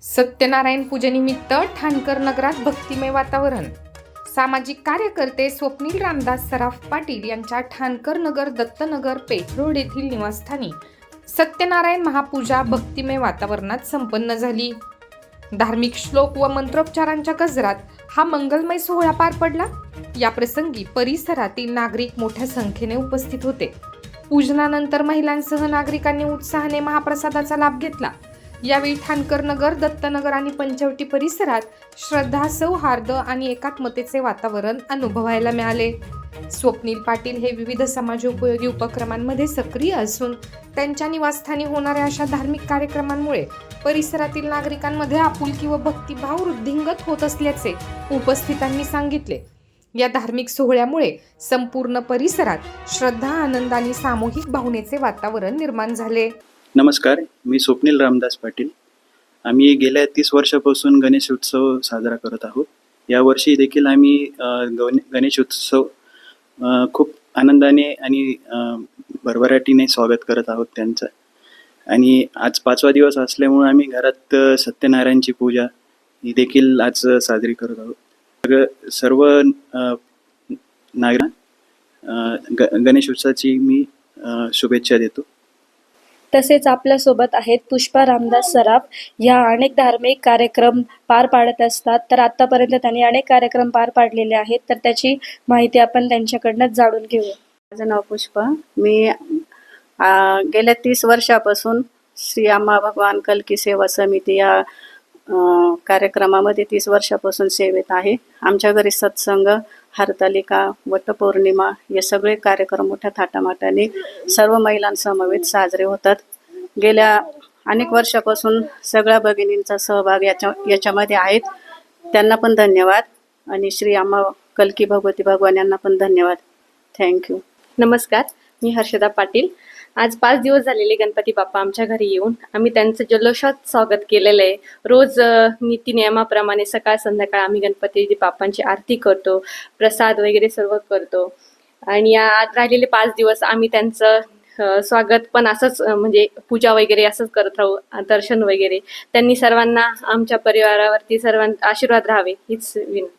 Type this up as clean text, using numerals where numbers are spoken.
सत्यनारायण पूजेनिमित्त ठाणकर नगरात भक्तिमय वातावरण. सामाजिक कार्यकर्ते स्वप्नील रामदास सराफ पाटील यांच्या ठाणकर नगर दत्तनगर पेठ रोड येथील निवासस्थानी सत्यनारायण महापूजा भक्तिमय वातावरणात संपन्न झाली. धार्मिक श्लोक व मंत्रोच्चारांच्या गजरात हा मंगलमय सोहळा पार पडला. या प्रसंगी परिसरातील नागरिक मोठ्या संख्येने उपस्थित होते. पूजनानंतर महिलांसह नागरिकांनी उत्साहाने महाप्रसादाचा लाभ घेतला. यावेळी ठाणकर नगर दत्तनगर आणि पंचवटी परिसरात श्रद्धा, सौहार्द आणि एकात्मतेचे वातावरण अनुभवायला मिळाले. स्वप्नील पाटील हे विविध समाजोपयोगी उपक्रमांमध्ये सक्रिय असून त्यांच्या निवासस्थानी होणाऱ्या अशा धार्मिक कार्यक्रमांमुळे परिसरातील नागरिकांमध्ये आपुलकी व भक्तिभाव वृद्धिंगत होत असल्याचे उपस्थितांनी सांगितले. या धार्मिक सोहळ्यामुळे संपूर्ण परिसरात श्रद्धा, आनंद आणि सामूहिक भावनेचे वातावरण निर्माण झाले. नमस्कार, मी स्वप्नील रामदास पाटील. आम्ही गेल्या 30 वर्षापासून गणेश उत्सव साजरा करत आहोत. यावर्षी देखील आम्ही गणेश उत्सव खूप आनंदाने आणि भरभराटीने स्वागत करत आहोत त्यांचं. आणि आज 5वा दिवस असल्यामुळे आम्ही घरात सत्यनारायणची पूजा ही देखील आज साजरी करत आहोत. सर्व नागरिक गणेश उत्सवाची मी शुभेच्छा देतो. तसेच आपल्यासोबत आहेत पुष्पा रामदास सराफ. या अनेक धार्मिक कार्यक्रम पार पाडत असतात. तर आतापर्यंत त्यांनी अनेक कार्यक्रम पार पाडलेले आहेत. तर त्याची माहिती आपण त्यांच्याकडनं जाणून घेऊया. माझं नाव पुष्पा. मी गेल्या 30 वर्षापासून श्री आम्हा भगवान कल्की सेवा समिती या कार्यक्रमामध्ये 30 वर्षापासून सेवेत आहे. आमच्या घरी सत्संग, हरतालिका, वटपौर्णिमा हे सगळे कार्यक्रम मोठ्या थाटामाटाने सर्व महिलांसमवेत साजरे होतात. गेल्या अनेक वर्षापासून सगळ्या भगिनींचा सहभाग याच्यामध्ये आहेत. त्यांना पण धन्यवाद आणि श्री आम्हा कल्की भगवती भगवान यांना पण धन्यवाद. थँक्यू. नमस्कार, मी हर्षदा पाटील. आज 5 दिवस झालेले गणपती बाप्पा आमच्या घरी येऊन आम्ही त्यांचं जल्लोषात स्वागत केलेलं आहे. रोज नीतिनियमाप्रमाणे सकाळ संध्याकाळ आम्ही गणपती बाप्पांची आरती करतो, प्रसाद वगैरे सर्व करतो. आणि आज राहिलेले 5 दिवस आम्ही त्यांचं स्वागत पण असंच म्हणजे पूजा वगैरे असंच करत राहू, दर्शन वगैरे. त्यांनी सर्वांना, आमच्या परिवारावरती सर्वांना आशीर्वाद राहावे हीच विनंती.